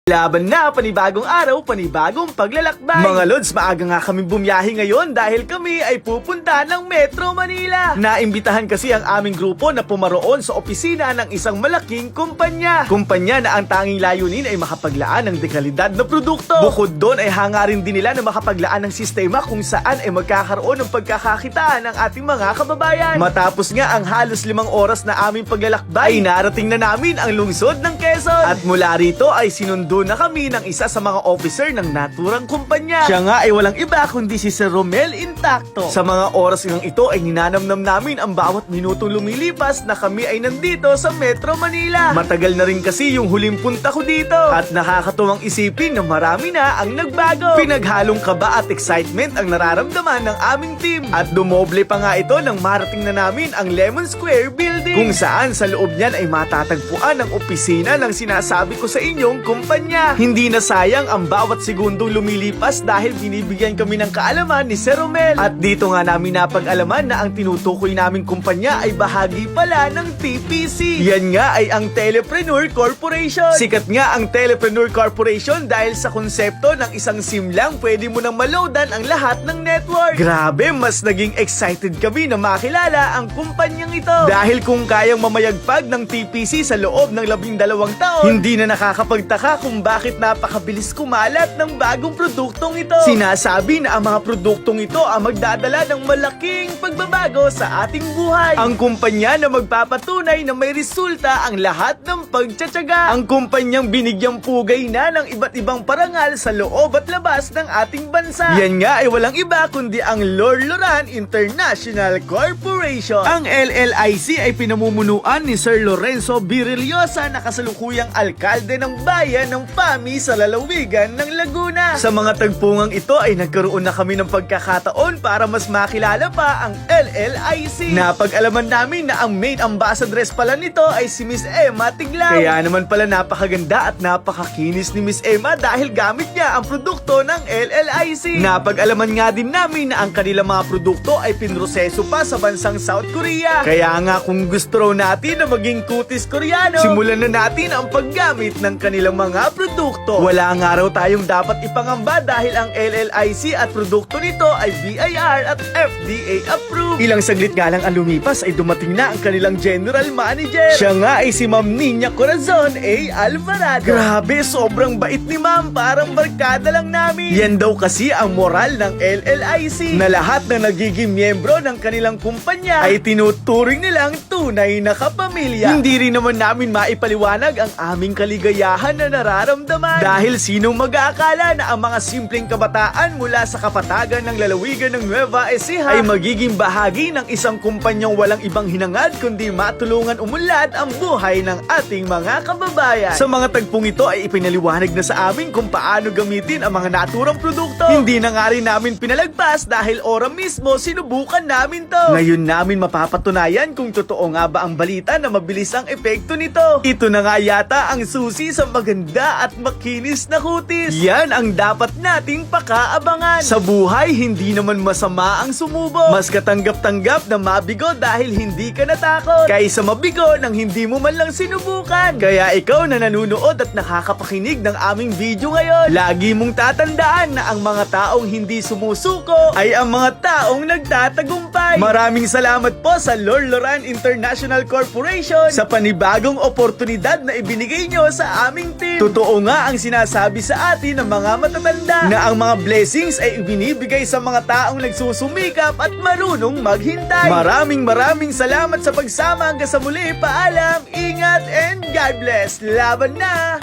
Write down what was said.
Laban na, panibagong araw, panibagong paglalakbay. Mga Lods, maaga nga kami bumiyahe ngayon dahil kami ay pupunta ng Metro Manila. Naimbitahan kasi ang aming grupo na pumaroon sa opisina ng isang malaking kumpanya. Kumpanya na ang tanging layunin ay makapaglaan ng dekalidad na produkto. Bukod doon ay hangarin din nila na makapaglaan ng sistema kung saan ay magkakaroon ng pagkakakitaan ng ating mga kababayan. Matapos nga ang halos 5 oras na aming paglalakbay, ay narating na namin ang lungsod ng Quezon. At mula rito ay sinundo na kami ng isa sa mga officer ng naturang kumpanya. Siya nga ay walang iba kundi si Sir Romel Intacto. Sa mga oras ng ito ay ninanamnam namin ang bawat minutong lumilipas na kami ay nandito sa Metro Manila. Matagal na rin kasi yung huling punta ko dito. At nakakatuwang isipin na marami na ang nagbago. Pinaghalong kaba at excitement ang nararamdaman ng aming team. At dumoble pa nga ito nang marating na namin ang Lemon Square Building. Kung saan sa loob niyan ay matatagpuan ang opisina ng sinasabi ko sa inyong kumpanya. Hindi na sayang ang bawat segundong lumilipas dahil binibigyan kami ng kaalaman ni Sir Romel. At dito nga namin napag-alaman na ang tinutukoy naming kumpanya ay bahagi pala ng TPC. Yan nga ay ang Telepreneur Corporation. Sikat nga ang Telepreneur Corporation dahil sa konsepto ng isang SIM lang pwede mo nang maloadan ang lahat ng network. Grabe, mas naging excited kami na makilala ang kumpanyang ito. Dahil kung kayang mamayagpag ng TPC sa loob ng 12 taon, hindi na nakakapagtaka kung bakit napakabilis kumalat ng bagong produktong ito. Sinasabi na ang mga produktong ito ang magdadala ng malaking pagbabago sa ating buhay. Ang kumpanya na magpapatunay na may resulta ang lahat ng pagtsatsaga. Ang kumpanyang binigyang pugay na ng iba't ibang parangal sa loob at labas ng ating bansa. Yan nga ay walang iba kundi ang Lorloran International Corporation. Ang LLIC ay pinamumunuan ni Sir Lorenzo Virillosa na kasalukuyang alkalde ng bayan ng Pami sa lalawigan ng Laguna. Sa mga tagpungang ito ay nagkaroon na kami ng pagkakataon para mas makilala pa ang LLIC. Napag-alaman namin na ang main ambassadress pala nito ay si Miss Emma Tiglao. Kaya naman pala napakaganda at napakakinis ni Miss Emma dahil gamit niya ang produkto ng LLIC. Napag-alaman nga din namin na ang kanilang mga produkto ay pinroseso pa sa bansang South Korea. Kaya nga kung gusto raw natin na maging kutis Koreano, simulan na natin ang paggamit ng kanilang mga produkto. Wala nga raw tayong dapat ipangamba dahil ang LLIC at produkto nito ay BIR at FDA approved. Ilang saglit nga lang ang lumipas ay dumating na ang kanilang general manager. Siya nga ay si Ma'am Nina Corazon A. Alvarado. Grabe, sobrang bait ni Ma'am, parang barkada lang namin. Yan daw kasi ang moral ng LLIC, na lahat na nagiging miyembro ng kanilang kumpanya ay tinuturing nilang tunay na kapamilya. Hindi rin naman namin maipaliwanag ang aming kaligayahan na nararamdaman. Dahil sinong mag-aakala na ang mga simpleng kabataan mula sa kapatagan ng lalawigan ng Nueva Ecija ay magiging bahagi ng isang kumpanyang walang ibang hinangad kundi matulungan umunlad ang buhay ng ating mga kababayan. Sa mga tagpong ito ay ipinaliwanag na sa amin kung paano gamitin ang mga naturang produkto. Hindi na nga rin namin pinalagpas dahil ora mismo sinubukan namin to. Ngayon namin mapapatunayan kung totoo nga ba ang balita na mabilis ang epekto nito. Ito na nga yata ang susi sa maganda at makinis na kutis. Yan ang dapat nating pakaabangan. Sa buhay, hindi naman masama ang sumubo. Mas katanggap-tanggap na mabigo dahil hindi ka natakot kaysa mabigo nang hindi mo man lang sinubukan. Kaya ikaw na nanunood at nakakapakinig ng aming video ngayon, lagi mong tatandaan na ang mga taong hindi sumusuko ay ang mga taong nagtatagumpay. Maraming salamat po sa Lorloran International Corporation sa panibagong oportunidad na ibinigay nyo sa aming team. Totoo nga ang sinasabi sa atin ng mga matatanda na ang mga blessings ay ibinibigay sa mga taong nagsusumikap at marunong maghintay. Maraming salamat sa pagsama hanggang sa muli. Paalam, ingat, and God bless. Laban na!